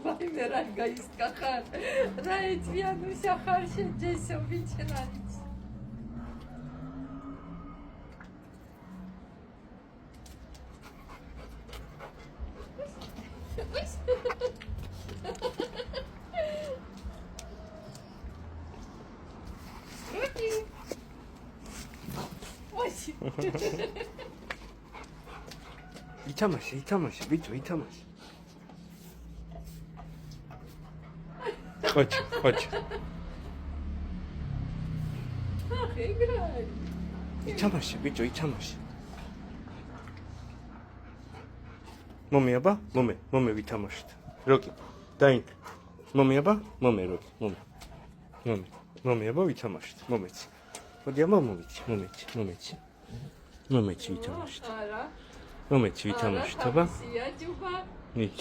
Vai ver gaistkaqar. Rait vianusha qarshi Jason vichinanich. ითამაშე, ბიჭო, ითამაშე. Хочешь. Играй. ითამაშე, ბიჭო, ითამაშე. მომიაბა, მომე ვითამაშეთ. როკი, დაინ. მომიაბა, როკი, მომიაბა ვითამაშეთ. მომეც. მოდი აბა მომეც ვითამაშეთ. Არა. მომეც ვითამაშეთ, აბა. Სიაჯუბა. ნიჩ.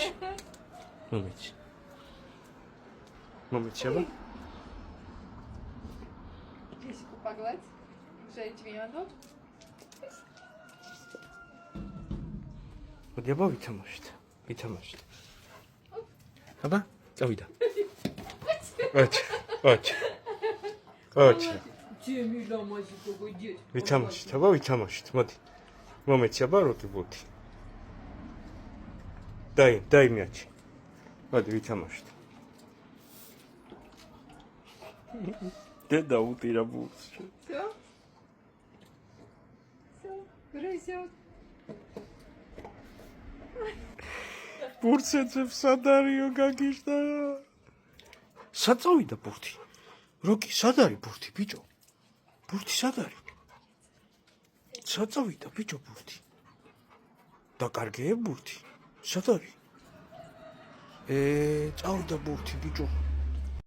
მომეც აბა. Киску погладь. Жить вино. მოდი აბა ვითამაშეთ. აბა, წავიდა. ოჩ. Джемила мазико гудит. ვითამაშეთ, მოდი. მომეც აბა როკი ბუთი. დაი მიაჩი. მოდი ვითამაშეთ. დედა უტირა ბურთს. Всё? Всё, грызёт. ბურთსეცებს სად არისო გაგიშდა? სად წავიდა ბურთი? როკი, სად არის ბურთი, ბიჭო? ბურთი სად არის? სად წავიდა ბიჭო ბურთი? დაკარგე ბურთი. სად არის? წავიდა ბურთი, ბიჭო.